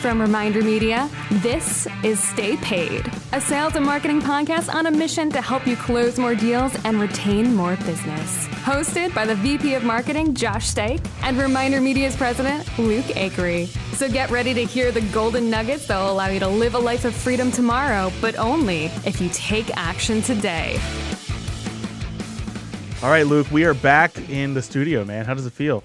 From Reminder Media, this is Stay Paid, a sales and marketing podcast on a mission to help you close more deals and retain more business. Hosted by the VP of Marketing, Josh Stake, and Reminder Media's president, Luke Acree. So get ready to hear the golden nuggets that will allow you to live a life of freedom tomorrow, but only if you take action today. All right, Luke, we are back in the studio, man. How does it feel?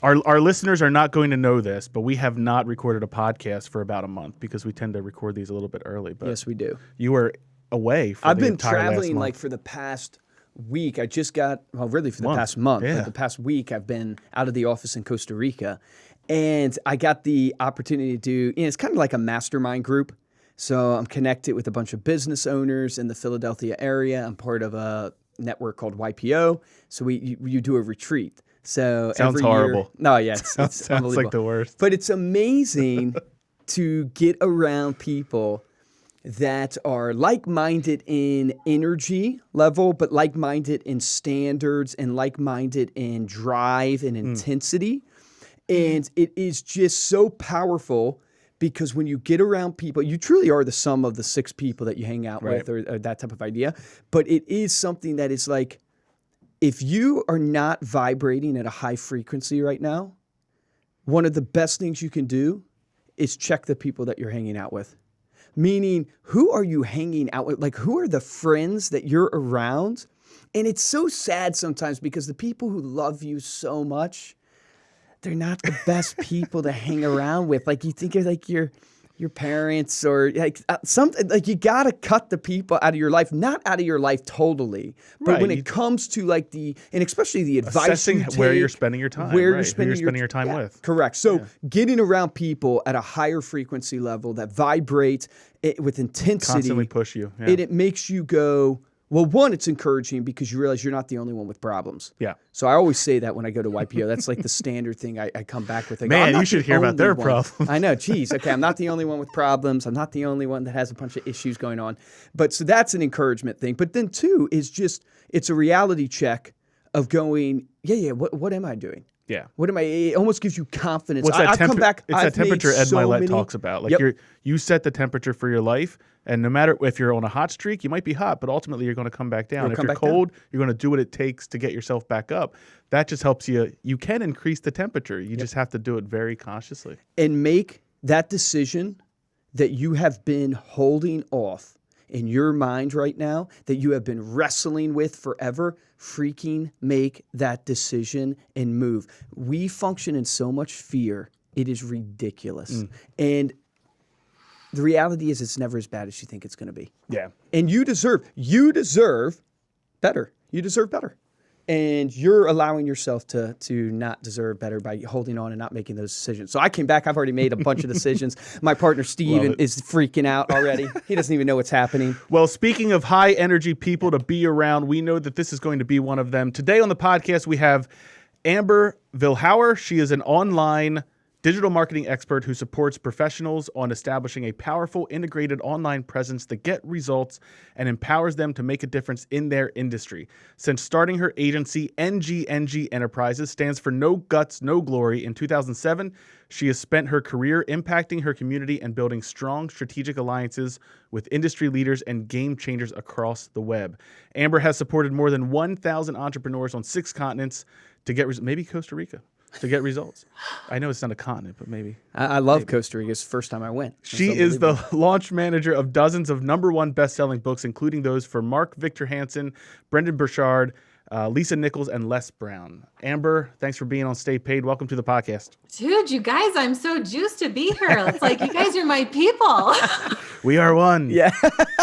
Our listeners are not going to know this, but we have not recorded a podcast for about a month because we tend to record these a little bit early. But yes, we do. You were away for I've the been entire last traveling month. like for the past week. I just got, well, really for the past month. Yeah. But the past week, I've been out of the office in Costa Rica. And I got the opportunity to do, it's kind of like a mastermind group. So I'm connected with a bunch of business owners in the Philadelphia area. I'm part of a network called YPO. So you do a retreat. So sounds every horrible. Year, no, yeah, it's sounds unbelievable. like the worst. But it's amazing to get around people that are like-minded in energy level, but like-minded in standards and like-minded in drive and intensity. And it is just so powerful because when you get around people, you truly are the sum of the 6 people that you hang out with or that type of idea. But it is something that is like, if you are not vibrating at a high frequency right now, one of the best things you can do is check the people that you're hanging out with. Meaning, who are you hanging out with? Like, who are the friends that you're around? And it's so sad sometimes because the people who love you so much, they're not the best people to hang around with. Like, you think of like your parents or like something, like you got to cut the people out of your life, not out of your life totally, but when it comes to like and especially the advice assessing you take, where you're spending your time, where right, you're spending your time with. Correct. So getting around people at a higher frequency level that vibrate with intensity, Constantly push you. Yeah. and it makes you go, well, one, it's encouraging because you realize you're not the only one with problems. Yeah. So I always say that when I go to YPO. That's like the standard thing I come back with. I go, Man, I'm not you should the hear about their only one. problems. I know. Geez. Okay, I'm not the only one with problems. I'm not the only one that has a bunch of issues going on. But so that's an encouragement thing. But then two is just, it's a reality check of going, what am I doing? Yeah. What am I? It almost gives you confidence. What's that I've come back. It's I've that temperature made Ed so Milet many- talks about. Like you set the temperature for your life, and no matter if you're on a hot streak, you might be hot, but ultimately you're going to come back down. If you're cold, you're going to do what it takes to get yourself back up. That just helps you. You can increase the temperature. You just have to do it very consciously. And make that decision that you have been holding off in your mind right now, that you have been wrestling with forever. Freaking make that decision and move. We function in so much fear. It is ridiculous. And the reality is it's never as bad as you think it's going to be. Yeah. And you deserve better. You deserve better. And you're allowing yourself to not deserve better by holding on and not making those decisions. So I came back. I've already made a bunch of decisions. My partner, Steven, is freaking out already. He doesn't even know what's happening. Well, speaking of high energy people to be around, we know that this is going to be one of them. Today on the podcast, we have Amber Vilhauer. She is an online digital marketing expert who supports professionals on establishing a powerful integrated online presence that get results and empowers them to make a difference in their industry. Since starting her agency, NGNG Enterprises stands for No Guts, No Glory. In 2007, she has spent her career impacting her community and building strong strategic alliances with industry leaders and game changers across the web. Amber has supported more than 1,000 entrepreneurs on 6 continents to get maybe Costa Rica. To get results. I know it's not a continent, but maybe. I love Costa Rica. It's the first time I went. She is the launch manager of dozens of #1 best-selling books, including those for Mark Victor Hansen, Brendon Burchard, Nichols and Les Brown. Amber, thanks for being on Stay Paid. Welcome to the podcast. Dude, you guys, I'm so juiced to be here. It's like, you guys are my people. We are one. Yeah.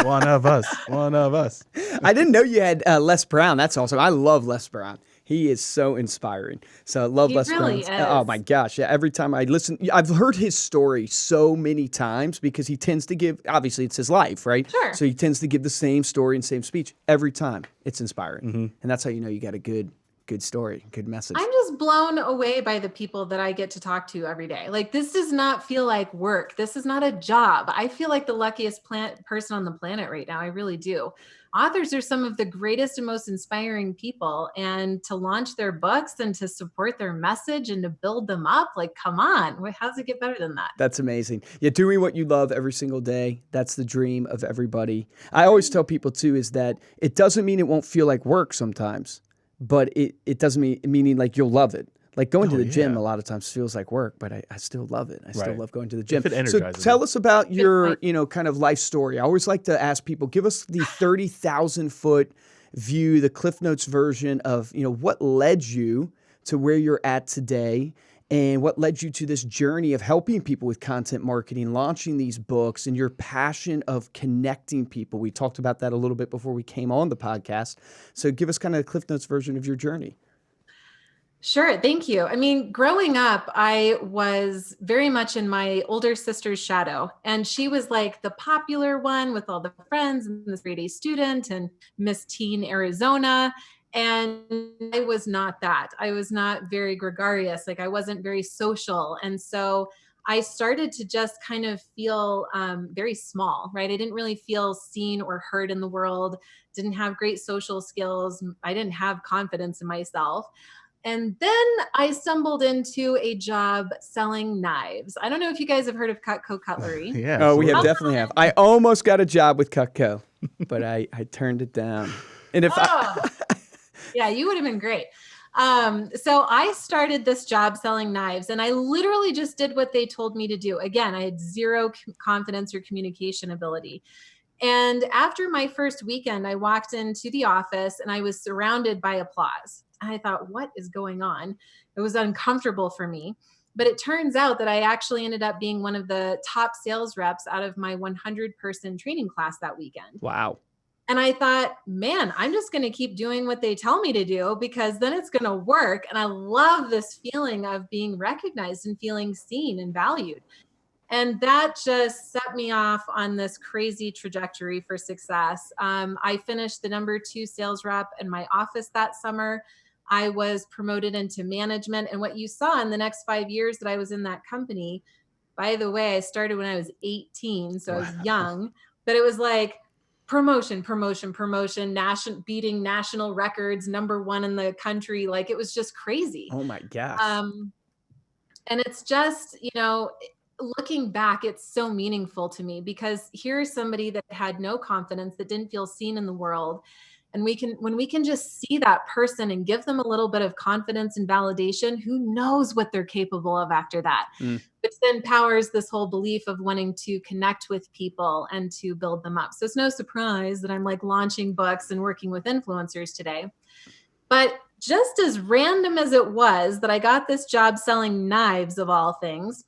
One of us. One of us. I didn't know you had Les Brown. That's awesome. I love Les Brown. He is so inspiring. So I love Les really Brown. is. Oh my gosh. Yeah, every time I listen, I've heard his story so many times because he tends to give, obviously it's his life, right? Sure. So he tends to give the same story and same speech every time. It's inspiring. And that's how you know you got a good good story, good message. I'm just blown away by the people that I get to talk to every day. Like, this does not feel like work. This is not a job. I feel like the luckiest person on the planet right now. I really do. Authors are some of the greatest and most inspiring people, and to launch their books and to support their message and to build them up, like, come on, how does it get better than that? That's amazing. Yeah, doing what you love every single day, that's the dream of everybody. I always tell people too is that it doesn't mean it won't feel like work sometimes, but it doesn't meaning like you'll love it. Like going to the gym a lot of times feels like work, but I still love it. I still love going to the gym. So tell us about your, kind of life story. I always like to ask people, give us the 30,000 foot view, the Cliff Notes version of, what led you to where you're at today and what led you to this journey of helping people with content marketing, launching these books, and your passion of connecting people. We talked about that a little bit before we came on the podcast. So give us kind of the Cliff Notes version of your journey. Sure. Thank you. I mean, growing up, I was very much in my older sister's shadow, and she was like the popular one with all the friends and the straight A student and Miss Teen Arizona. And I was not that. I was not very gregarious. Like, I wasn't very social. And so I started to just kind of feel very small, right? I didn't really feel seen or heard in the world, didn't have great social skills. I didn't have confidence in myself. And then I stumbled into a job selling knives. I don't know if you guys have heard of Cutco Cutlery. Yeah. Oh, we definitely have. I almost got a job with Cutco, but I turned it down. And if yeah, you would have been great. So I started this job selling knives, and I literally just did what they told me to do. Again, I had zero confidence or communication ability. And after my first weekend, I walked into the office and I was surrounded by applause. I thought, what is going on? It was uncomfortable for me. But it turns out that I actually ended up being one of the top sales reps out of my 100-person training class that weekend. Wow. And I thought, man, I'm just going to keep doing what they tell me to do, because then it's going to work. And I love this feeling of being recognized and feeling seen and valued. And that just set me off on this crazy trajectory for success. I finished the #2 sales rep in my office that summer. I was promoted into management. And what you saw in the next 5 years that I was in that company, by the way, I started when I was 18, so I was young, but it was like promotion, beating national records, #1 in the country. Like, it was just crazy. Oh my gosh. And it's just, looking back, it's so meaningful to me, because here's somebody that had no confidence, that didn't feel seen in the world. And when we can just see that person and give them a little bit of confidence and validation, who knows what they're capable of after that, which then powers this whole belief of wanting to connect with people and to build them up. So it's no surprise that I'm like launching books and working with influencers today. But just as random as it was that I got this job selling knives of all things,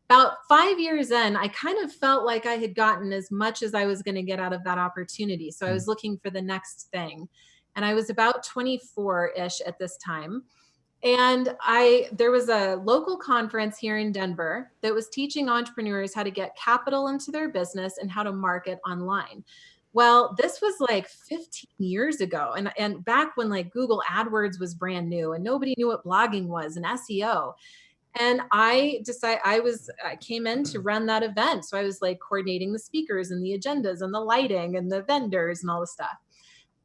about 5 years in, I kind of felt like I had gotten as much as I was going to get out of that opportunity. So I was looking for the next thing. And I was about 24-ish at this time. And there was a local conference here in Denver that was teaching entrepreneurs how to get capital into their business and how to market online. Well, this was like 15 years ago. And back when like Google AdWords was brand new and nobody knew what blogging was and SEO. And I came in to run that event. So I was like coordinating the speakers and the agendas and the lighting and the vendors and all the stuff.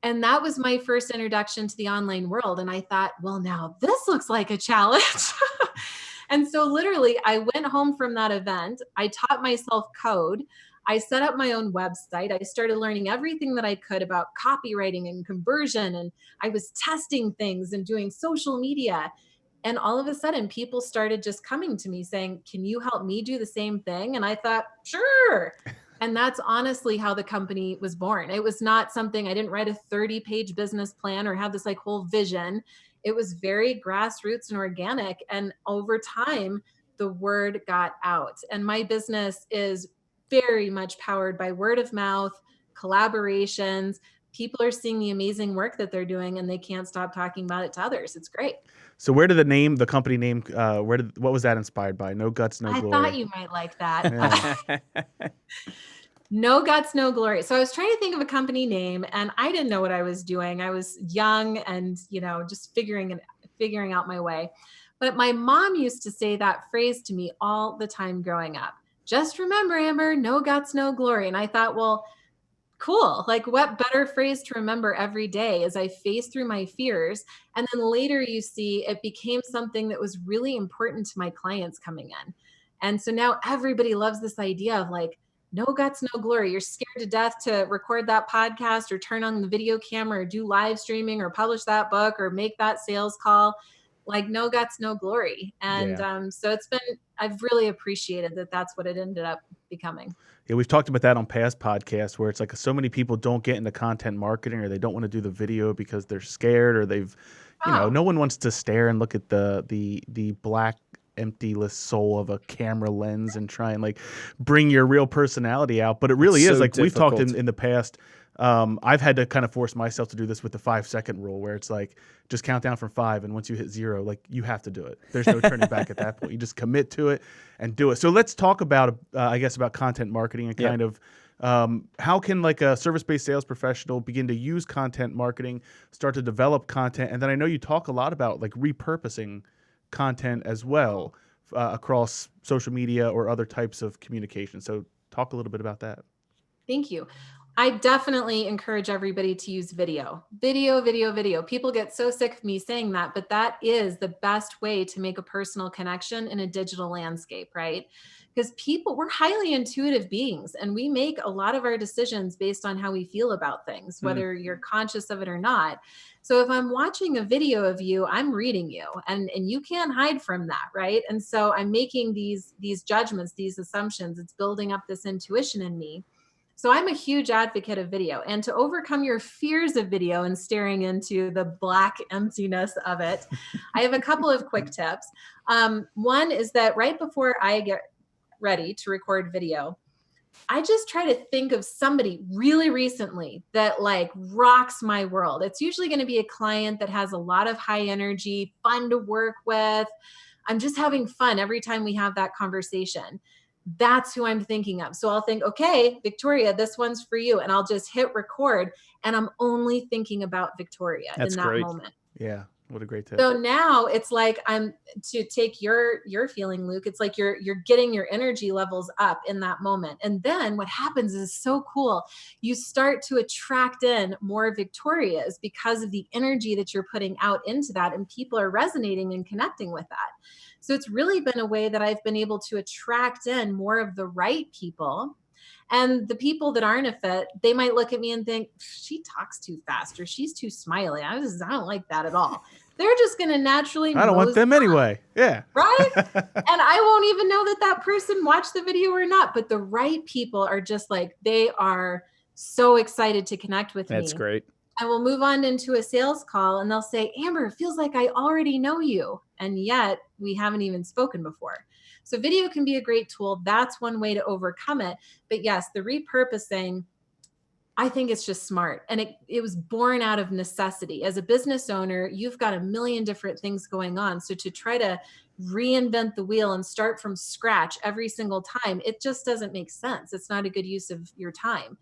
And that was my first introduction to the online world. And I thought, well, now this looks like a challenge. And so literally I went home from that event. I taught myself code. I set up my own website. I started learning everything that I could about copywriting and conversion. And I was testing things and doing social media. And all of a sudden, people started just coming to me saying, can you help me do the same thing? And I thought, sure. And that's honestly how the company was born. It was not something, I didn't write a 30-page business plan or have this like whole vision. It was very grassroots and organic. And over time, the word got out. And my business is very much powered by word of mouth, collaborations. People are seeing the amazing work that they're doing and they can't stop talking about it to others. It's great. So where did the company name, what was that inspired by? No Guts, No Glory. I thought you might like that. No guts, no glory. So I was trying to think of a company name and I didn't know what I was doing. I was young and, just figuring out my way. But my mom used to say that phrase to me all the time growing up. Just remember, Amber, no guts, no glory. And I thought, well, cool. Like, what better phrase to remember every day as I face through my fears? And then later you see it became something that was really important to my clients coming in. And so now everybody loves this idea of like, no guts, no glory. You're scared to death to record that podcast or turn on the video camera or do live streaming or publish that book or make that sales call. Like, no guts, no glory. And so I've really appreciated that that's what it ended up becoming. Yeah, we've talked about that on past podcasts where it's like so many people don't get into content marketing or they don't want to do the video because they're scared or they've, no one wants to stare and look at the black emptyless soul of a camera lens and try and like bring your real personality out. But it really is like difficult. We've talked in the past. I've had to kind of force myself to do this with the 5-second rule where it's like, just count down from 5. And once you hit 0, like you have to do it. There's no turning back at that point. You just commit to it and do it. So let's talk about, about content marketing and kind of, how can like a service-based sales professional begin to use content marketing, start to develop content? And then I know you talk a lot about like repurposing content as well across social media or other types of communication. So talk a little bit about that. Thank you. I definitely encourage everybody to use video. Video. People get so sick of me saying that, but that is the best way to make a personal connection in a digital landscape, right? Because we're highly intuitive beings and we make a lot of our decisions based on how we feel about things, whether you're conscious of it or not. So if I'm watching a video of you, I'm reading you and you can't hide from that, right? And so I'm making these judgments, these assumptions. It's building up this intuition in me. So I'm a huge advocate of video, and to overcome your fears of video and staring into the black emptiness of it, I have a couple of quick tips. One is that right before I get ready to record video, I just try to think of somebody really recently that like rocks my world. It's usually going to be a client that has a lot of high energy, fun to work with. I'm just having fun every time we have that conversation. That's who I'm thinking of. So I'll think, okay, Victoria, this one's for you. And I'll just hit record and I'm only thinking about Victoria in that moment. Yeah. What a great tip. So now it's like to take your feeling, Luke, it's like you're getting your energy levels up in that moment. And then what happens is so cool. You start to attract in more Victorias because of the energy that you're putting out into that. And people are resonating and connecting with that. So it's really been a way that I've been able to attract in more of the right people. And the people that aren't a fit, they might look at me and think, she talks too fast or she's too smiley. I don't like that at all. They're just going to naturally I don't want them anyway. Yeah. Right? And I won't even know that person watched the video or not. But the right people are just like, they are so excited to connect with me. That's great. And we'll move on into a sales call and they'll say, Amber, it feels like I already know you. And yet we haven't even spoken before. So video can be a great tool. That's one way to overcome it. But yes, the repurposing, I think it's just smart. And it was born out of necessity. As a business owner, you've got a million different things going on. So to try to reinvent the wheel and start from scratch every single time, it just doesn't make sense. It's not a good use of your time.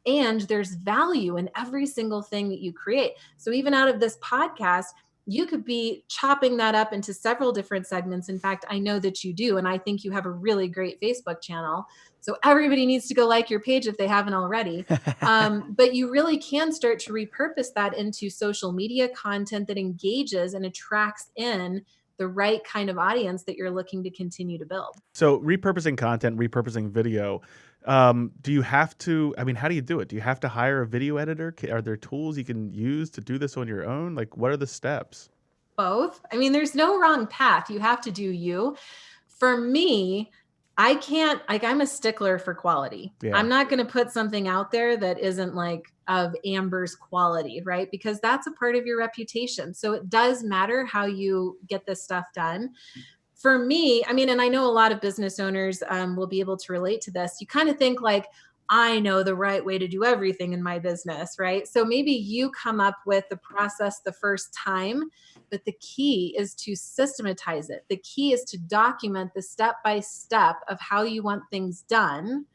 And there's value in every single thing that you create. So even out of this podcast, you could be chopping that up into several different segments. In fact, I know that you do. And I think you have a really great Facebook channel. So everybody needs to go like your page if they haven't already. But you really can start to repurpose that into social media content that engages and attracts in the right kind of audience that you're looking to continue to build. So repurposing content, repurposing video, do you have to, how do you do it? Do you have to hire a video editor? Are there tools you can use to do this on your own? Like, what are the steps? Both. There's no wrong path. You have to do you. For me, I can't, I'm a stickler for quality. Yeah. I'm not going to put something out there that isn't like of Amber's quality, right? Because that's a part of your reputation. So it does matter how you get this stuff done. For me, and I know a lot of business owners will be able to relate to this. You kind of think like, I know the right way to do everything in my business, right? So maybe you come up with the process the first time, but the key is to systematize it. The key is to document the step-by-step of how you want things done.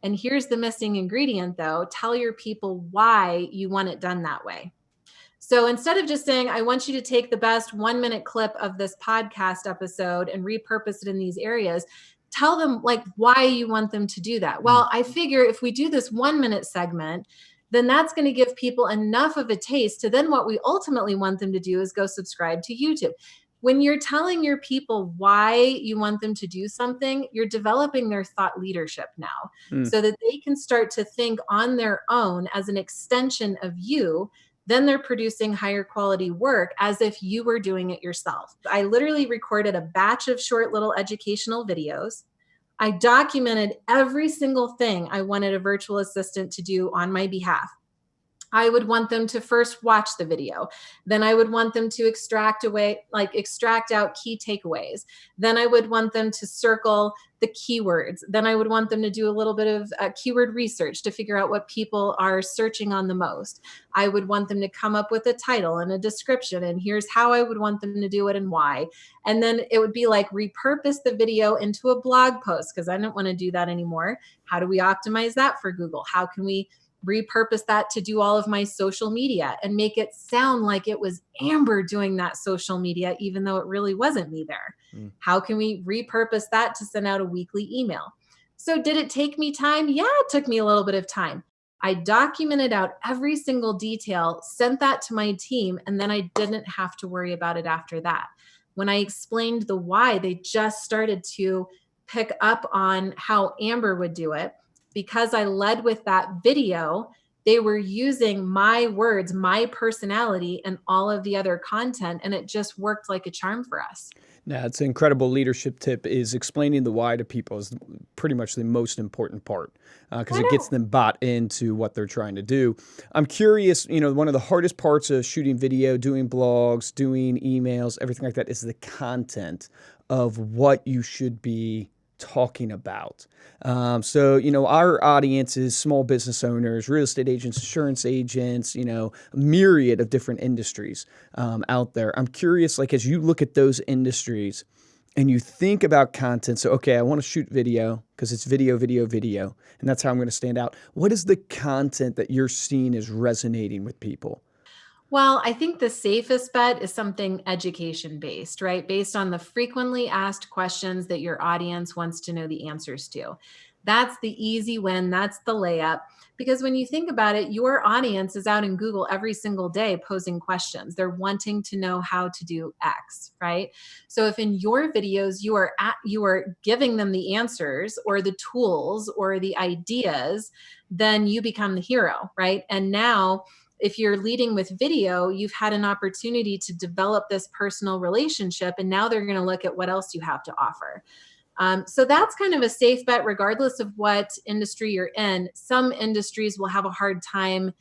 And here's the missing ingredient though. Tell your people why you want it done that way. So instead of just saying, I want you to take the best 1-minute clip of this podcast episode and repurpose it in these areas, tell them like why you want them to do that. Well, I figure if we do this 1-minute segment, then that's going to give people enough of a taste to then what we ultimately want them to do is go subscribe to YouTube. When you're telling your people why you want them to do something, you're developing their thought leadership now so that they can start to think on their own as an extension of you. Then they're producing higher quality work as if you were doing it yourself. I literally recorded a batch of short little educational videos. I documented every single thing I wanted a virtual assistant to do on my behalf. I would want them to first watch the video. Then I would want them to extract out key takeaways. Then I would want them to circle the keywords. Then I would want them to do a little bit of keyword research to figure out what people are searching on the most. I would want them to come up with a title and a description, and here's how I would want them to do it and why. And then it would be like repurpose the video into a blog post because I didn't want to do that anymore. How do we optimize that for Google? How can we repurpose that to do all of my social media and make it sound like it was Amber doing that social media, even though it really wasn't me there? How can we repurpose that to send out a weekly email? So did it take me time? Yeah, it took me a little bit of time. I documented out every single detail, sent that to my team, and then I didn't have to worry about it after that. When I explained the why, they just started to pick up on how Amber would do it. Because I led with that video, they were using my words, my personality, and all of the other content, and it just worked like a charm for us. Now, it's an incredible leadership tip is explaining the why to people is pretty much the most important part because it gets them bought into what they're trying to do. I'm curious, one of the hardest parts of shooting video, doing blogs, doing emails, everything like that is the content of what you should be talking about. So, our audience is small business owners, real estate agents, insurance agents, a myriad of different industries out there. I'm curious, like, as you look at those industries and you think about content, so, okay, I want to shoot video because it's video, and that's how I'm going to stand out. What is the content that you're seeing is resonating with people? Well, I think the safest bet is something education-based, right? Based on the frequently asked questions that your audience wants to know the answers to. That's the easy win. That's the layup. Because when you think about it, your audience is out in Google every single day posing questions. They're wanting to know how to do X, right? So if in your videos you are giving them the answers or the tools or the ideas, then you become the hero, right? And now if you're leading with video, you've had an opportunity to develop this personal relationship, and now they're going to look at what else you have to offer. So that's kind of a safe bet, regardless of what industry you're in. Some industries will have a hard time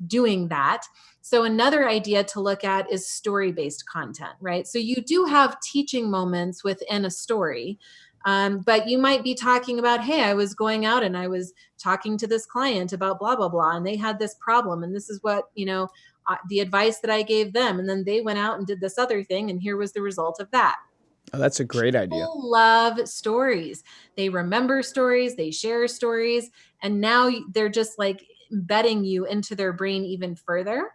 doing that. So another idea to look at is story-based content, right? So you do have teaching moments within a story. But you might be talking about, hey, I was going out and I was talking to this client about blah, blah, blah, and they had this problem. And this is what, the advice that I gave them. And then they went out and did this other thing. And here was the result of that. Oh, that's a great idea. People love stories. They remember stories. They share stories. And now they're just like embedding you into their brain even further.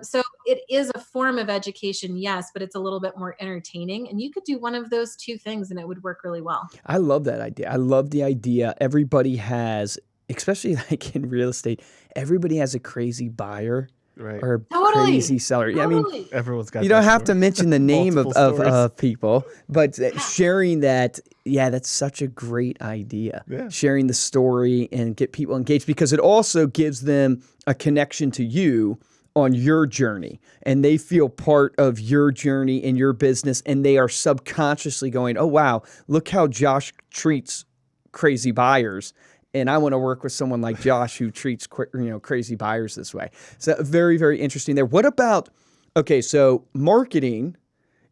So it is a form of education, yes, but it's a little bit more entertaining. And you could do one of those two things and it would work really well. I love that idea. I love the idea. Everybody has, especially like in real estate, everybody has a crazy buyer. Right. Or a crazy seller. Totally. Yeah, I mean, everyone's got. You don't have to mention the name of people, but sharing that, that's such a great idea. Yeah. Sharing the story and get people engaged because it also gives them a connection to you on your journey, and they feel part of your journey in your business, and they are subconsciously going, "Oh wow, look how Josh treats crazy buyers." And I want to work with someone like Josh who treats crazy buyers this way. So very, very interesting there. What about, okay, so marketing,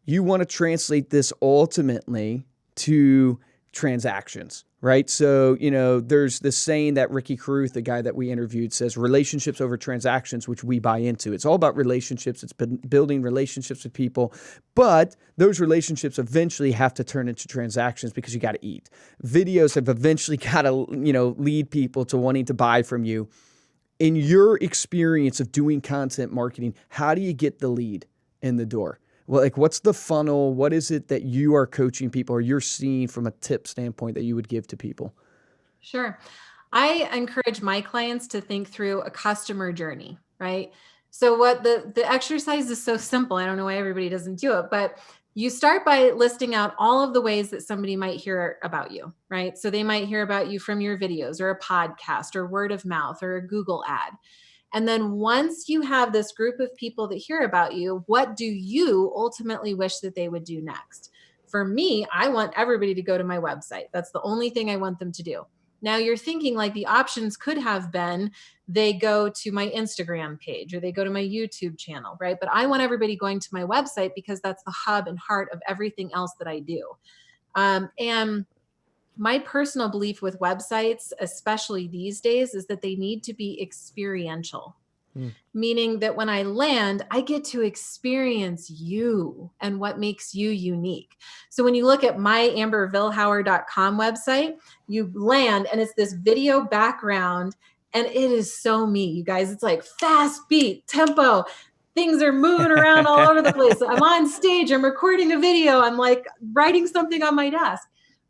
you want to translate this ultimately to transactions, right? So, there's this saying that Ricky Caruth, the guy that we interviewed, says relationships over transactions, which we buy into. It's all about relationships. It's been building relationships with people, but those relationships eventually have to turn into transactions because you got to eat. Videos have eventually got to, lead people to wanting to buy from you. In your experience of doing content marketing, how do you get the lead in the door? Well, like, what's the funnel? What is it that you are coaching people or you're seeing from a tip standpoint that you would give to people? Sure. I encourage my clients to think through a customer journey, right? So what the exercise is so simple. I don't know why everybody doesn't do it, but you start by listing out all of the ways that somebody might hear about you, right? So they might hear about you from your videos or a podcast or word of mouth or a Google ad. And then once you have this group of people that hear about you, what do you ultimately wish that they would do next? For me, I want everybody to go to my website. That's the only thing I want them to do. Now you're thinking like the options could have been they go to my Instagram page or they go to my YouTube channel, right? But I want everybody going to my website because that's the hub and heart of everything else that I do. And my personal belief with websites, especially these days, is that they need to be experiential, meaning that when I land, I get to experience you and what makes you unique. So when you look at myambervilhauer.com website, you land and it's this video background and it is so me, you guys. It's like fast beat, tempo. Things are moving around all over the place. I'm on stage, I'm recording a video, I'm like writing something on my desk.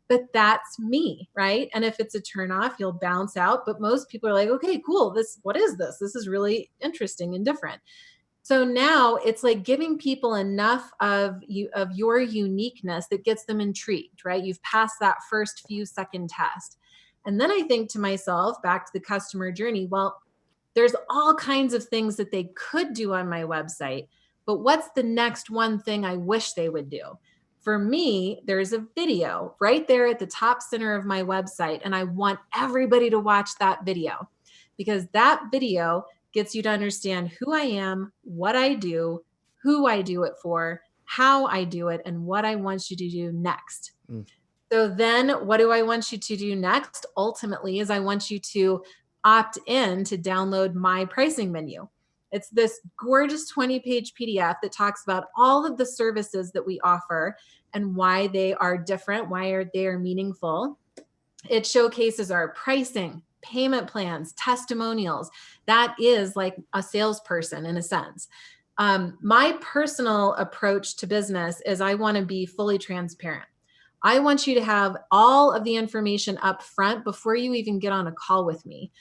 But that's me, right? And if it's a turnoff, you'll bounce out. But most people are like, okay, cool. What is this? This is really interesting and different. So now it's like giving people enough of your uniqueness that gets them intrigued, right? You've passed that first few second test. And then I think to myself, back to the customer journey, well, there's all kinds of things that they could do on my website, but what's the next one thing I wish they would do? For me, there's a video right there at the top center of my website, and I want everybody to watch that video because that video gets you to understand who I am, what I do, who I do it for, how I do it, and what I want you to do next. So then what do I want you to do next? Ultimately, is I want you to opt in to download my pricing menu. It's this gorgeous 20-page PDF that talks about all of the services that we offer and why they are different, why they are meaningful. It showcases our pricing, payment plans, testimonials. That is like a salesperson in a sense. My personal approach to business is I want to be fully transparent. I want you to have all of the information up front before you even get on a call with me.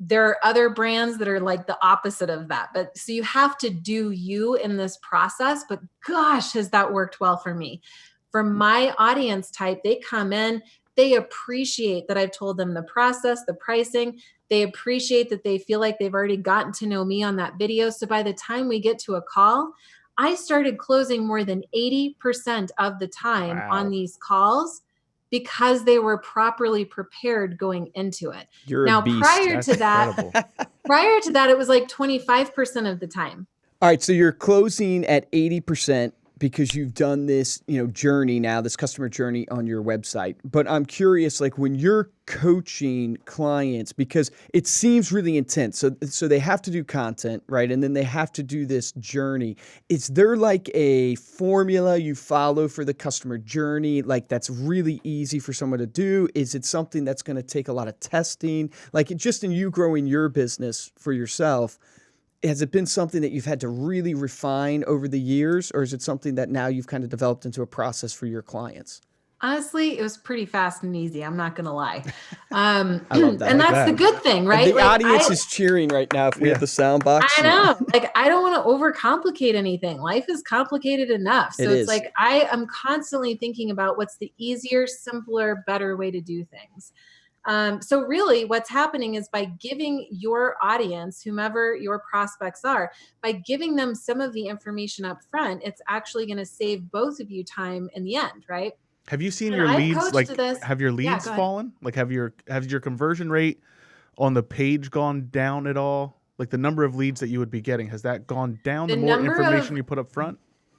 There are other brands that are like the opposite of that. But so you have to do you in this process. But gosh, has that worked well for me? For my audience type, they come in, they appreciate that I've told them the process, the pricing. They appreciate that they feel like they've already gotten to know me on that video. So by the time we get to a call, I started closing more than 80% of the time on these calls because they were properly prepared going into it. You're now, a beast. prior to that, it was like 25% of the time. All right. So you're closing at 80% because you've done this, journey now, this customer journey on your website. But I'm curious, like when you're coaching clients, because it seems really intense. So they have to do content, right? And then they have to do this journey. Is there like a formula you follow for the customer journey? Like that's really easy for someone to do? Is it something that's going to take a lot of testing? Like just in you growing your business for yourself, has it been something that you've had to really refine over the years, or is it something that now you've kind of developed into a process for your clients? Honestly, it was pretty fast and easy. I'm not going to lie. I love that. And that's the good thing, right? And the audience is cheering right now if we have the sound box. I know. Like, I don't want to overcomplicate anything. Life is complicated enough. So it's like I am constantly thinking about what's the easier, simpler, better way to do things. So really what's happening is by giving your audience, whomever your prospects are, by giving them some of the information up front, it's actually going to save both of you time in the end, right? Have you seen your leads, have your leads fallen? Like has your conversion rate on the page gone down at all? Like the number of leads that you would be getting, has that gone down the more information you put up front?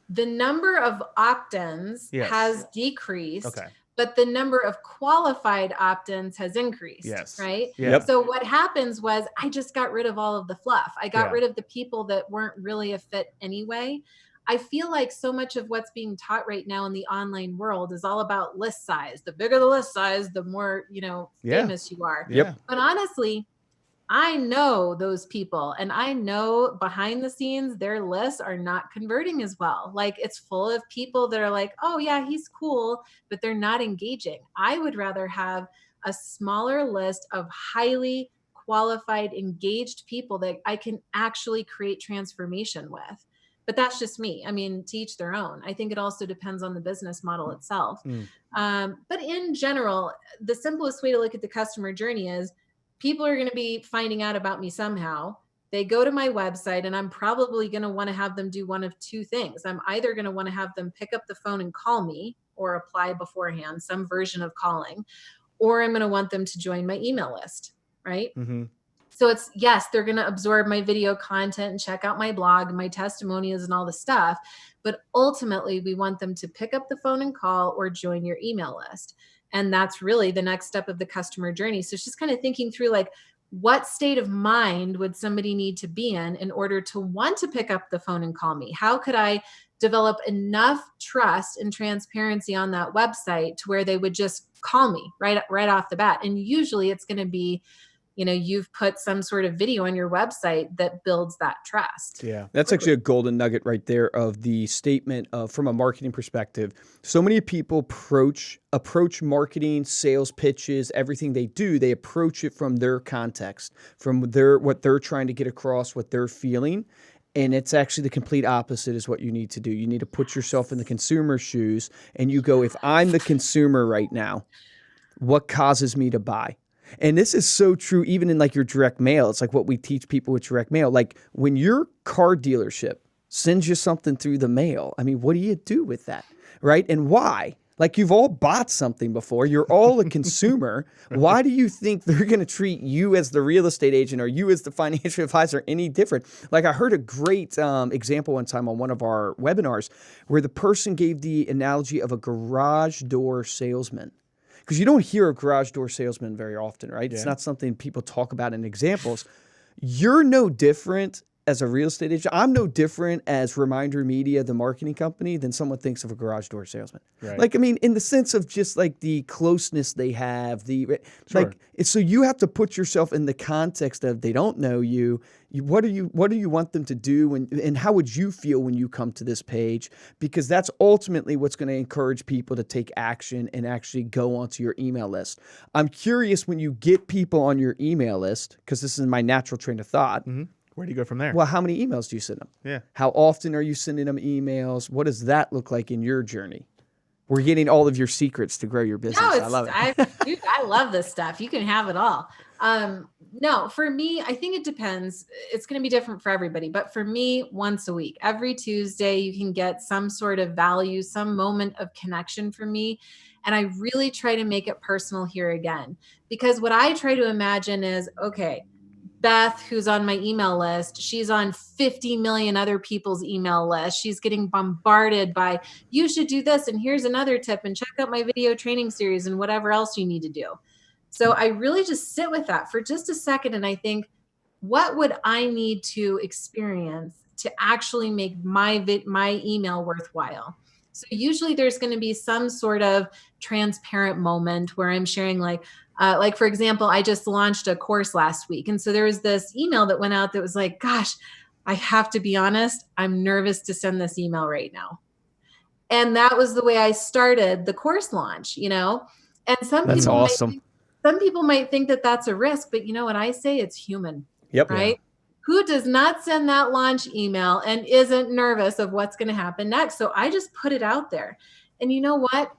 The number of opt-ins has decreased, but the number of qualified opt-ins has increased. Yes. Right. Yep. So what happens was I just got rid of all of the fluff. I got Yeah. rid of the people that weren't really a fit anyway. I feel like so much of what's being taught right now in the online world is all about list size. The bigger the list size, the more, Yeah. famous you are. Yeah. But honestly, I know those people, and I know behind the scenes, their lists are not converting as well. Like, it's full of people that are like, oh yeah, he's cool, but they're not engaging. I would rather have a smaller list of highly qualified, engaged people that I can actually create transformation with. But that's just me. I mean, to each their own. I think it also depends on the business model itself. But in general, the simplest way to look at the customer journey is people are going to be finding out about me somehow. They go to my website, and I'm probably going to want to have them do one of two things. I'm either going to want to have them pick up the phone and call me, or apply beforehand, some version of calling, or I'm going to want them to join my email list, right? Mm-hmm. So it's, yes, they're going to absorb my video content and check out my blog, my testimonials and all the stuff. But ultimately, we want them to pick up the phone and call or join your email list. And that's really the next step of the customer journey. So it's just kind of thinking through, like, what state of mind would somebody need to be in order to want to pick up the phone and call me? How could I develop enough trust and transparency on that website to where they would just call me right off the bat? And usually it's going to be, you've put some sort of video on your website that builds that trust. Yeah. That's actually a golden nugget right there of the statement of, from a marketing perspective. So many people approach marketing, sales pitches, everything they do, they approach it from their context, from what they're trying to get across, what they're feeling. And it's actually the complete opposite is what you need to do. You need to put yourself in the consumer's shoes, and you go, if I'm the consumer right now, what causes me to buy? And this is so true even in like your direct mail. It's like what we teach people with direct mail. Like when your car dealership sends you something through the mail, I mean, what do you do with that, right? And why? Like, you've all bought something before. You're all a consumer. Why do you think they're going to treat you as the real estate agent or you as the financial advisor any different? Like, I heard a great example one time on one of our webinars where the person gave the analogy of a garage door salesman. Because you don't hear a garage door salesman very often, right? Yeah. It's not something people talk about in examples. You're no different as a real estate agent. I'm no different as ReminderMedia, the marketing company, than someone thinks of a garage door salesman. Right. Like, I mean, in the sense of just like the closeness they have, like, so you have to put yourself in the context of they don't know you. What do you want them to do, and how would you feel when you come to this page? Because that's ultimately what's going to encourage people to take action and actually go onto your email list. I'm curious, when you get people on your email list, because this is my natural train of thought. Mm-hmm. Where do you go from there? Well, how many emails do you send them? Yeah. How often are you sending them emails? What does that look like in your journey? We're getting all of your secrets to grow your business. I love it. Dude, I love this stuff. You can have it all. No, for me, I think it depends. It's going to be different for everybody. But for me, once a week, every Tuesday, you can get some sort of value, some moment of connection from me. And I really try to make it personal here again. Because what I try to imagine is, okay, Beth, who's on my email list, she's on 50 million other people's email list. She's getting bombarded by, you should do this, and here's another tip, and check out my video training series and whatever else you need to do. So I really just sit with that for just a second, and I think, what would I need to experience to actually make my email worthwhile? So usually there's going to be some sort of transparent moment where I'm sharing, like, for example, I just launched a course last week. And so there was this email that went out that was like, gosh, I have to be honest, I'm nervous to send this email right now. And that was the way I started the course launch, And that's awesome. Some people might think that that's a risk, but you know what I say? It's human. Yep. Right? Yeah. Who does not send that launch email and isn't nervous of what's going to happen next? So I just put it out there. And you know what?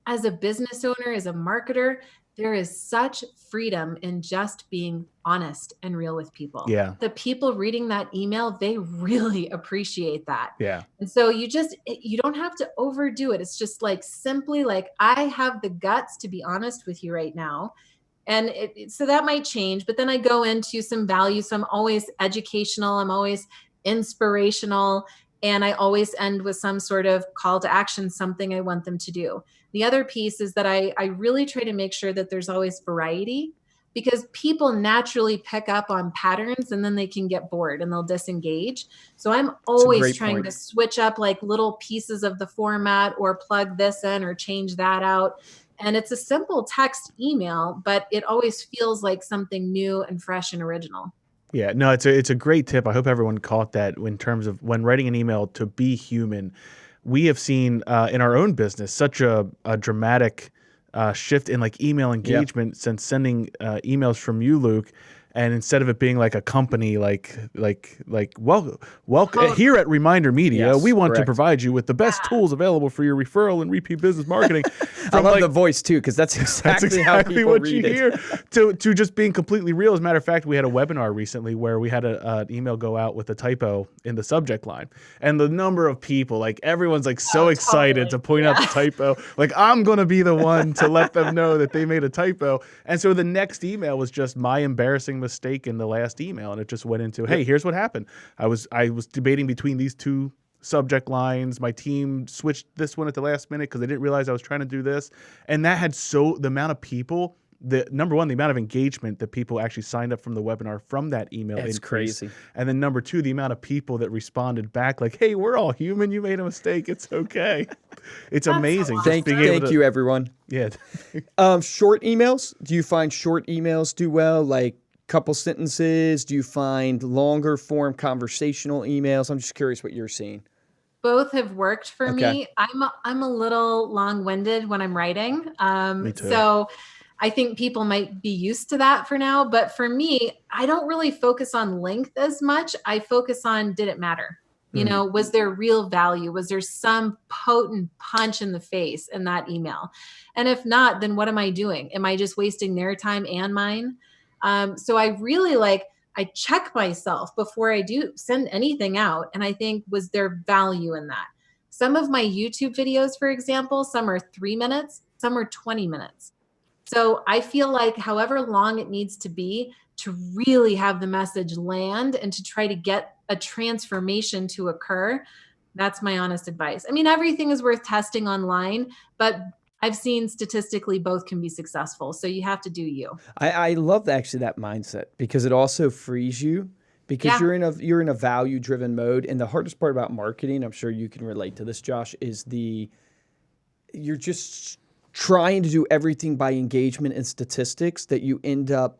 As a business owner, as a marketer, there is such freedom in just being honest and real with people. Yeah. The people reading that email, they really appreciate that. Yeah. And so you don't have to overdo it. It's just like simply like, I have the guts to be honest with you right now. And so that might change, but then I go into some value. So I'm always educational. I'm always inspirational. And I always end with some sort of call to action, something I want them to do. The other piece is that I really try to make sure that there's always variety, because people naturally pick up on patterns and then they can get bored and they'll disengage. So I'm always trying to switch up like little pieces of the format, or plug this in or change that out. And it's a simple text email, but it always feels like something new and fresh and original. Yeah, no, it's a great tip. I hope everyone caught that in terms of when writing an email, to be human. We have seen in our own business such a dramatic shift in like email engagement since sending emails from you, Luke. And instead of it being like a company, welcome here at ReminderMedia, we want to provide you with the best tools available for your referral and repeat business marketing. I love the voice too, because that's exactly how people what read you hear. To just being completely real. As a matter of fact, we had a webinar recently where we had an email go out with a typo in the subject line, and the number of people, like everyone's like so excited to point out the typo. Like, I'm going to be the one to let them know that they made a typo. And so the next email was just my embarrassing mistake in the last email, and it just went into, hey, here's what happened. I was debating between these two subject lines. My team switched this one at the last minute because they didn't realize I was trying to do this. And that had the amount of people, number one, the amount of engagement that people actually signed up from the webinar from that email. It's crazy. And then number two, the amount of people that responded back like, hey, we're all human. You made a mistake. It's okay. It's amazing. Thank you, everyone. Yeah. Short emails. Do you find short emails do well? Like couple sentences? Do you find longer form conversational emails? I'm just curious what you're seeing. Both have worked for me. I'm a little long-winded when I'm writing. Me too. So I think people might be used to that for now. But for me, I don't really focus on length as much. I focus on, did it matter? You know, was there real value? Was there some potent punch in the face in that email? And if not, then what am I doing? Am I just wasting their time and mine? So I really I check myself before I do send anything out. And I think, was there value in that? Some of my YouTube videos, for example, some are 3 minutes, some are 20 minutes. So I feel like however long it needs to be to really have the message land and to try to get a transformation to occur, that's my honest advice. I mean, everything is worth testing online, but I've seen statistically both can be successful. So you have to do you. I love actually that mindset, because it also frees you, because you're in a value driven mode. And the hardest part about marketing, I'm sure you can relate to this, Josh, is you're just trying to do everything by engagement and statistics that you end up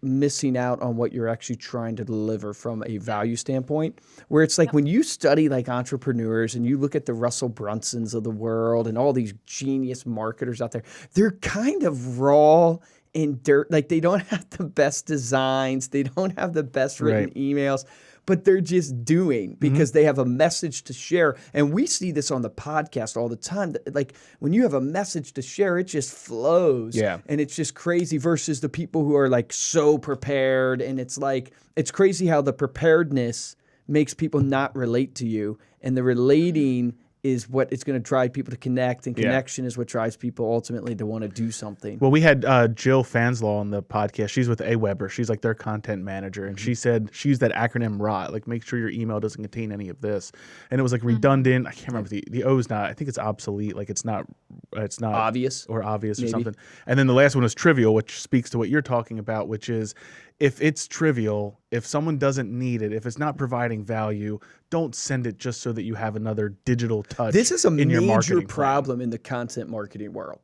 missing out on what you're actually trying to deliver from a value standpoint, where it's like when you study like entrepreneurs and you look at the Russell Brunsons of the world and all these genius marketers out there, they're kind of raw and dirt. Like, they don't have the best designs. They don't have the best written emails, but they're just doing because they have a message to share. And we see this on the podcast all the time. Like, when you have a message to share, it just flows. Yeah. And it's just crazy versus the people who are like so prepared. And it's like, it's crazy how the preparedness makes people not relate to you. And the relating is what is going to drive people to connect, and connection is what drives people ultimately to want to do something. Well, we had Jill Fanslaw on the podcast. She's with AWeber. She's like their content manager. And she said she used that acronym ROT, like make sure your email doesn't contain any of this. And it was like redundant. I can't remember the O is not, I think it's obsolete. Like it's not obvious or obvious maybe. Or something. And then the last one was trivial, which speaks to what you're talking about, which is if it's trivial, if someone doesn't need it, if it's not providing value, don't send it just so that you have another digital touch. This is a in your major marketing problem in the content marketing world.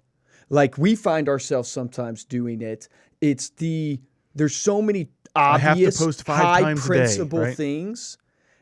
Like, we find ourselves sometimes doing it. There's so many obvious, I have to post 5 high times a day, principle right? things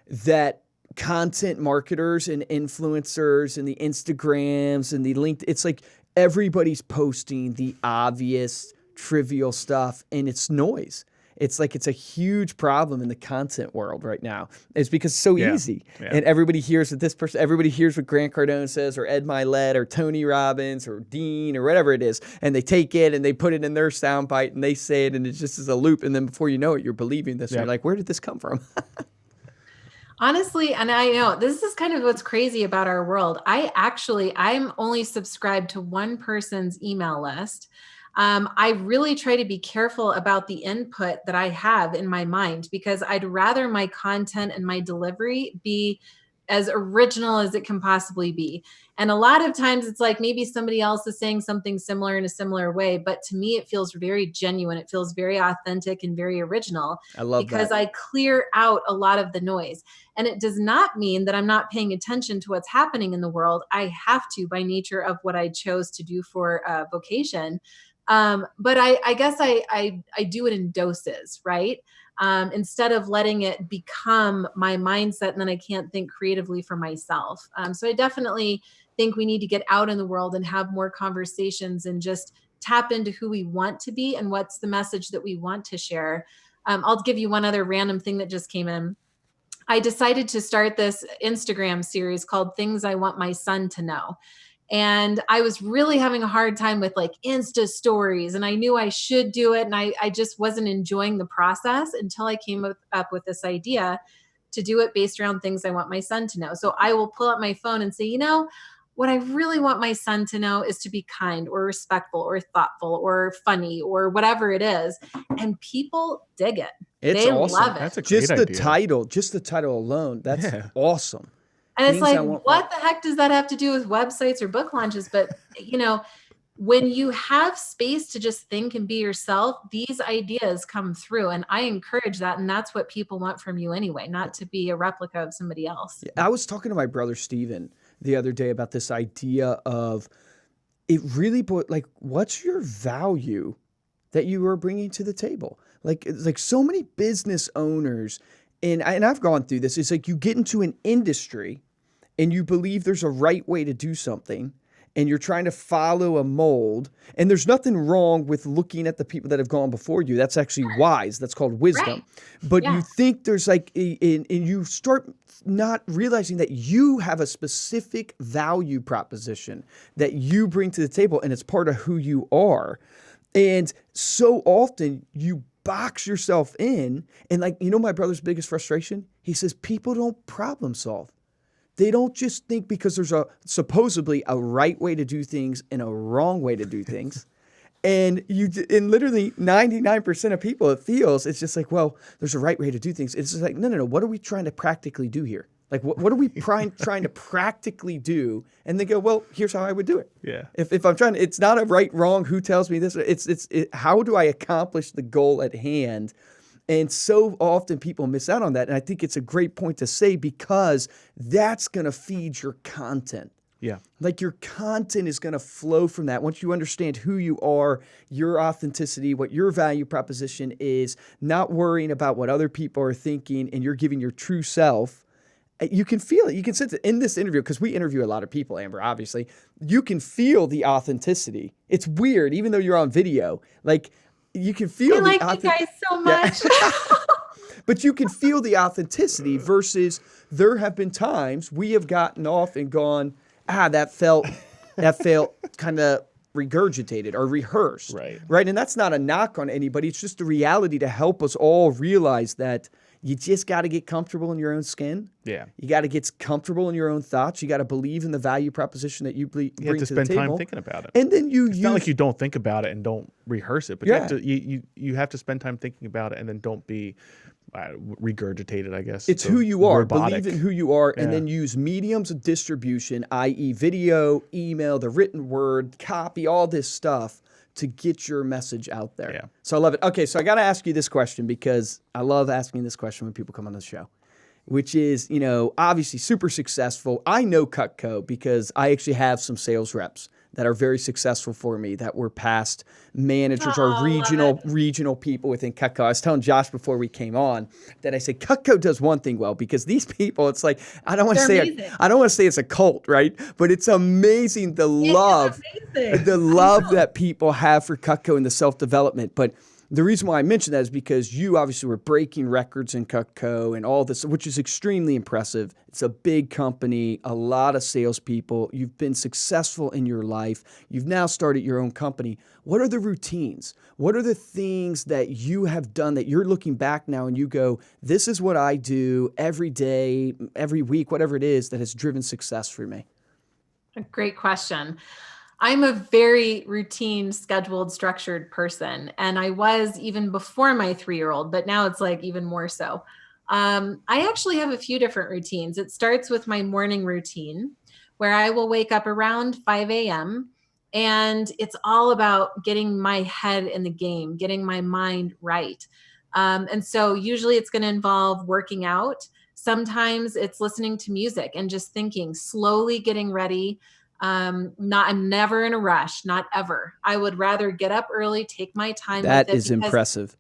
that content marketers and influencers and the Instagrams and the LinkedIn, it's like everybody's posting the obvious, trivial stuff, and it's noise. It's like it's a huge problem in the content world right now. It's because it's so easy. Yeah. And everybody hears what this person, everybody hears what Grant Cardone says, or Ed Milet, or Tony Robbins, or Dean, or whatever it is. And they take it and they put it in their soundbite and they say it, and it just is a loop. And then before you know it, you're believing this. And you're like, where did this come from? Honestly, and I know this is kind of what's crazy about our world. I'm only subscribed to one person's email list. I really try to be careful about the input that I have in my mind, because I'd rather my content and my delivery be as original as it can possibly be. And a lot of times it's like maybe somebody else is saying something similar in a similar way, but to me it feels very genuine. It feels very authentic and very original. I love because that. I clear out a lot of the noise. And it does not mean that I'm not paying attention to what's happening in the world. I have to, by nature of what I chose to do for a vocation. But I guess I do it in doses, right? Instead of letting it become my mindset and then I can't think creatively for myself. So I definitely think we need to get out in the world and have more conversations and just tap into who we want to be and what's the message that we want to share. I'll give you one other random thing that just came in. I decided to start this Instagram series called Things I Want My Son to Know. And I was really having a hard time with like Insta stories, and I knew I should do it. And I just wasn't enjoying the process until I came up with this idea to do it based around things I want my son to know. So I will pull up my phone and say, what I really want my son to know is to be kind or respectful or thoughtful or funny or whatever it is. And people dig it. It's they awesome. love it. That's a great Just idea. the title alone. That's awesome. And it's Things like, I want- what the heck does that have to do with websites or book launches? But, when you have space to just think and be yourself, these ideas come through. And I encourage that. And that's what people want from you anyway, not to be a replica of somebody else. I was talking to my brother, Steven, the other day about this idea of it really, like, what's your value that you are bringing to the table? Like so many business owners, and I've gone through this, it's like you get into an industry and you believe there's a right way to do something, and you're trying to follow a mold, and there's nothing wrong with looking at the people that have gone before you. That's actually wise. That's called wisdom. Right. But Yeah. you think there's like, and you start not realizing that you have a specific value proposition that you bring to the table, and it's part of who you are. And so often you box yourself in, and like, my brother's biggest frustration? He says people don't problem solve. They don't just think because there's supposedly a right way to do things and a wrong way to do things. And literally 99% of people, it feels, it's just like, well, there's a right way to do things. It's just like, no. What are we trying to practically do here? Like, what are we trying to practically do? And they go, well, here's how I would do it. Yeah. If I'm trying, it's not a right, wrong, who tells me this. It's how do I accomplish the goal at hand? And so often people miss out on that. And I think it's a great point to say, because that's going to feed your content. Yeah. Like your content is going to flow from that. Once you understand who you are, your authenticity, what your value proposition is, not worrying about what other people are thinking, and you're giving your true self, you can feel it. You can sense it in this interview, because we interview a lot of people, Amber, obviously. You can feel the authenticity. It's weird, even though you're on video. Like, you can feel I like you guys so much. But you can feel the authenticity versus there have been times we have gotten off and gone, that felt kind of regurgitated or rehearsed. Right. And that's not a knock on anybody. It's just a reality to help us all realize that you just got to get comfortable in your own skin. Yeah. You got to get comfortable in your own thoughts. You got to believe in the value proposition that you bring to the table. You have to spend time thinking about it. And then it's not like you don't think about it and don't rehearse it, but you have to spend time thinking about it, and then don't be regurgitated, I guess. It's who you are. Robotic. Believe in who you are, and then use mediums of distribution, i.e. video, email, the written word, copy, all this stuff to get your message out there. Yeah. So I love it. Okay, so I got to ask you this question, because I love asking this question when people come on the show, which is, obviously super successful. I know Cutco because I actually have some sales reps that are very successful for me, that were past managers or regional people within Cutco. I was telling Josh before we came on that I said Cutco does one thing well, because these people, it's like, I don't want to say it's a cult, right? But it's amazing the love that people have for Cutco and the self-development. But the reason why I mention that is because you obviously were breaking records in Cutco and all this, which is extremely impressive. It's a big company, a lot of salespeople. You've been successful in your life. You've now started your own company. What are the routines? What are the things that you have done that you're looking back now and you go, this is what I do every day, every week, whatever it is, that has driven success for me? A great question. I'm a very routine, scheduled, structured person. And I was even before my 3-year-old, but now it's like even more so. I actually have a few different routines. It starts with my morning routine where I will wake up around 5 a.m. and it's all about getting my head in the game, getting my mind right. And so usually it's going to involve working out. Sometimes it's listening to music and just thinking, slowly getting ready. I'm never in a rush, not ever. I would rather get up early, take my time with it. That is impressive.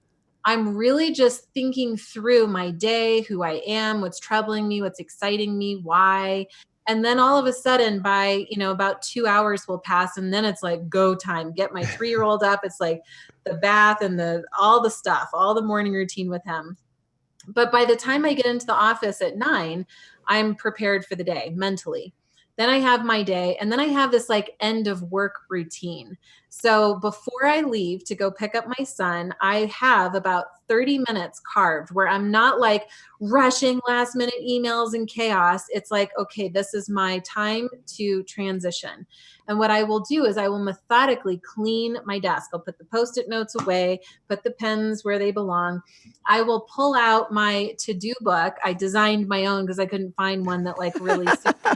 I'm really just thinking through my day, who I am, what's troubling me, what's exciting me, why. And then all of a sudden by, about 2 hours will pass and then it's like go time. Get my 3-year-old up. It's like the bath and all the stuff, all the morning routine with him. But by the time I get into the office at 9, I'm prepared for the day mentally. Then I have my day and then I have this like end of work routine. So before I leave to go pick up my son, I have about 30 minutes carved where I'm not like rushing last minute emails and chaos. It's like, okay, this is my time to transition. And what I will do is I will methodically clean my desk. I'll put the Post-it notes away, put the pens where they belong. I will pull out my to-do book. I designed my own because I couldn't find one that like really.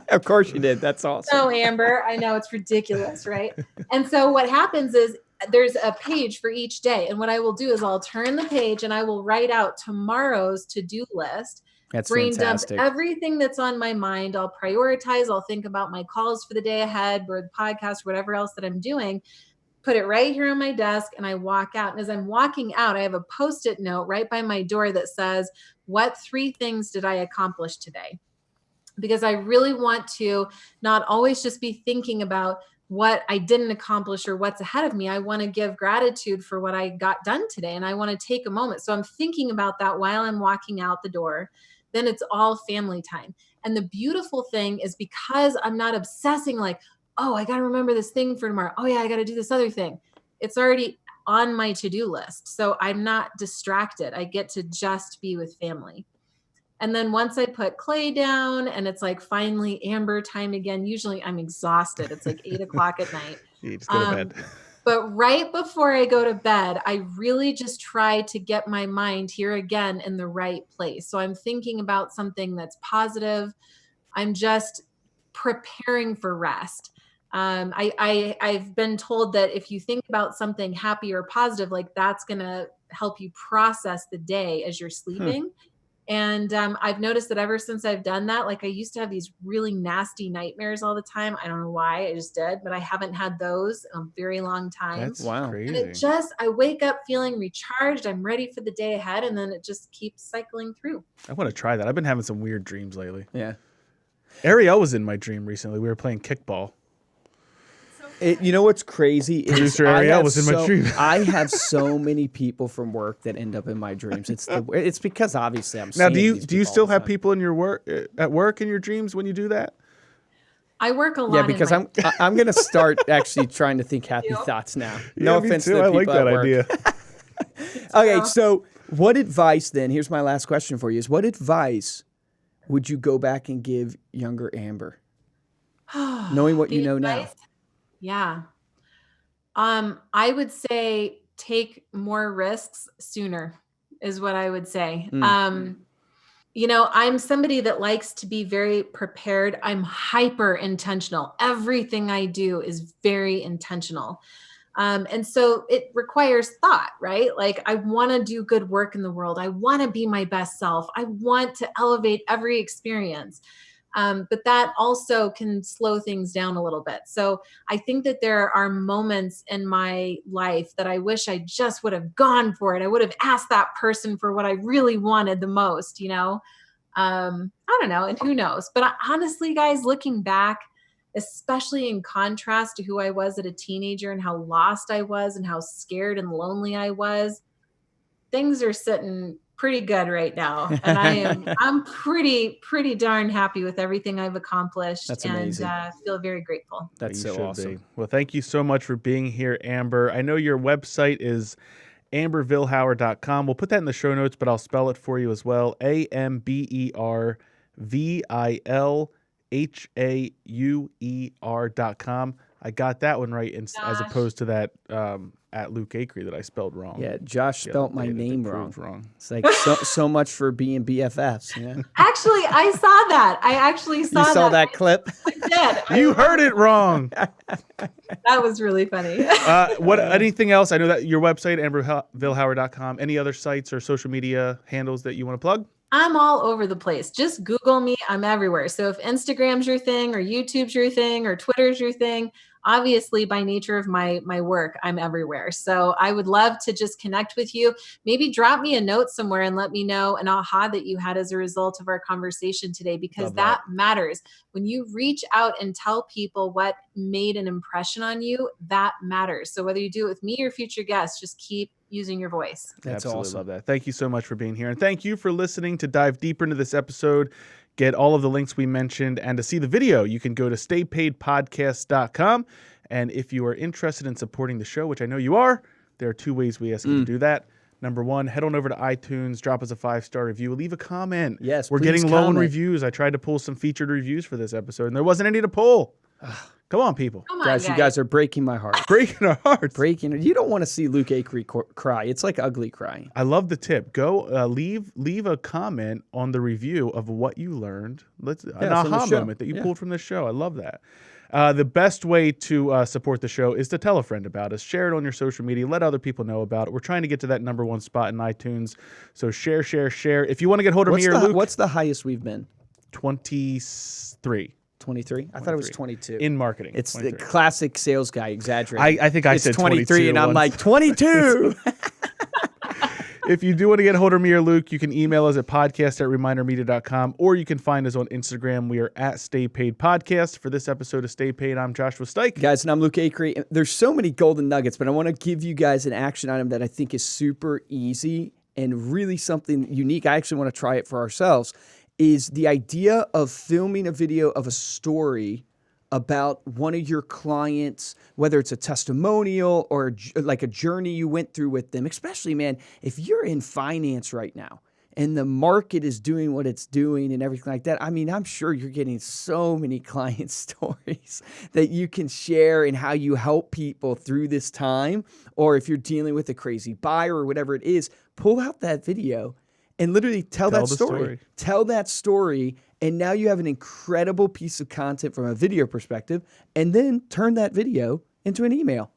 Of course you did. That's awesome. Oh, Amber, I know it's ridiculous, right? And so what happens is there's a page for each day. And what I will do is I'll turn the page and I will write out tomorrow's to-do list. That's brain fantastic. dump everything that's on my mind. I'll prioritize. I'll think about my calls for the day ahead or the podcast, whatever else that I'm doing. Put it right here on my desk and I walk out. And as I'm walking out, I have a Post-it note right by my door that says, what 3 things did I accomplish today? Because I really want to not always just be thinking about what I didn't accomplish or what's ahead of me. I want to give gratitude for what I got done today. And I want to take a moment. So I'm thinking about that while I'm walking out the door. Then it's all family time. And the beautiful thing is because I'm not obsessing like, oh, I got to remember this thing for tomorrow. Oh yeah, I got to do this other thing. It's already on my to-do list. So I'm not distracted. I get to just be with family. And then once I put Clay down and it's like finally Amber time again, usually I'm exhausted. It's like 8 o'clock at night. You just go to bed. But right before I go to bed, I really just try to get my mind here again in the right place. So I'm thinking about something that's positive. I'm just preparing for rest. I've been told that if you think about something happy or positive, like that's going to help you process the day as you're sleeping. And I've noticed that ever since I've done that, like I used to have these really nasty nightmares all the time. I don't know why, I just did, but I haven't had those in a very long time. That's crazy. And I wake up feeling recharged. I'm ready for the day ahead. And then it just keeps cycling through. I want to try that. I've been having some weird dreams lately. Yeah. Ariel was in my dream recently. We were playing kickball. You know what's crazy? Producer Ariel was in my dream. I have so many people from work that end up in my dreams. It's because obviously I'm seeing Now, do you still have time. people in your work at work in your dreams when you do that? I work a lot. Yeah, because I'm going to start actually trying to think happy thoughts now. No offense to the people I like that at work. idea. Okay, so what advice then? Here's my last question for you: is what advice would you go back and give younger Amber, knowing what you know now? Yeah. I would say take more risks sooner is what I would say. I'm somebody that likes to be very prepared. I'm hyper intentional. Everything I do is very intentional. And so it requires thought, right? Like I want to do good work in the world. I want to be my best self. I want to elevate every experience. But that also can slow things down a little bit. So I think that there are moments in my life that I wish I just would have gone for it. I would have asked that person for what I really wanted the most, I don't know. And who knows? But honestly, guys, looking back, especially in contrast to who I was as a teenager and how lost I was and how scared and lonely I was, things are sitting pretty good right now. And I'm pretty darn happy with everything I've accomplished. That's amazing. And feel very grateful. That's so awesome. Be. Well, thank you so much for being here, Amber. I know your website is ambervilhauer.com. We'll put that in the show notes, but I'll spell it for you as well. AMBERVILHAUER.com. I got that one right as Gosh. opposed to that at Luke Acree that I spelled wrong. Yeah, Josh spelt my name wrong. It's like so much for being BFFs. Yeah. Actually, I saw that. I actually saw that. You saw that clip? I did. You heard it wrong. That was really funny. Anything else? I know that your website, ambervilhauer.com. Any other sites or social media handles that you want to plug? I'm all over the place. Just Google me. I'm everywhere. So if Instagram's your thing or YouTube's your thing or Twitter's your thing, obviously by nature of my work, I'm everywhere. So I would love to just connect with you. Maybe drop me a note somewhere and let me know an aha that you had as a result of our conversation today, because that matters. When you reach out and tell people what made an impression on you, that matters. So whether you do it with me or future guests, just keep using your voice. That's Absolutely awesome. Love that. Thank you so much for being here. And thank you for listening. To dive deeper into this episode, get all of the links we mentioned, and to see the video, you can go to staypaidpodcast.com. And if you are interested in supporting the show, which I know you are, there are 2 ways we ask you to do that. Number 1, head on over to iTunes, drop us a 5-star review, leave a comment. Yes, we're please getting low on comment. reviews. I tried to pull some featured reviews for this episode, and there wasn't any to pull. Come on, people. Come on, Guys, you guys are breaking my heart. Breaking our hearts. You don't want to see Luke Acree cry. It's like ugly crying. I love the tip. Go leave a comment on the review of what you learned. An from the aha show. moment that you pulled from this show. I love that. The best way to support the show is to tell a friend about us. Share it on your social media. Let other people know about it. We're trying to get to that number 1 spot in iTunes. So share. If you want to get hold of me or Luke. What's the highest we've been? 23. 23? I thought it was 22. In marketing. It's 23. the classic sales guy exaggerating. I think I it's said 23 and I'm once. like, 22! If you do want to get hold of me or Luke, you can email us at podcast@remindermedia.com, or you can find us on Instagram. We are at Stay Paid Podcast. For this episode of Stay Paid, I'm Joshua Stike. Guys, and I'm Luke Acree. There's so many golden nuggets, but I want to give you guys an action item that I think is super easy and really something unique. I actually want to try it for ourselves, is the idea of filming a video of a story about one of your clients, whether it's a testimonial or like a journey you went through with them. Especially, man, if you're in finance right now and the market is doing what it's doing and everything like that, I mean, I'm sure you're getting so many client stories that you can share and how you help people through this time. Or if you're dealing with a crazy buyer or whatever it is, pull out that video and literally tell that story. Tell that story, and now you have an incredible piece of content from a video perspective, and then turn that video into an email.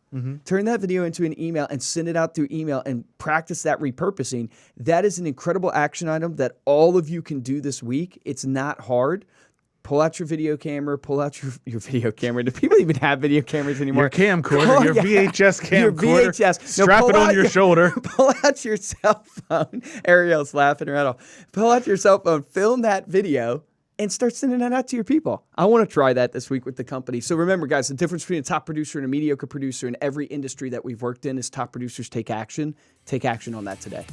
Turn that video into an email and send it out through email and practice that repurposing. That is an incredible action item that all of you can do this week. It's not hard. Pull out your video camera. Pull out your video camera. Do people even have video cameras anymore? Your camcorder, your VHS camcorder. Your VHS. Strap it on your shoulder. Pull out your cell phone. Ariel's laughing her head off. Pull out your cell phone. Film that video and start sending that out to your people. I want to try that this week with the company. So remember, guys, the difference between a top producer and a mediocre producer in every industry that we've worked in is top producers take action. Take action on that today.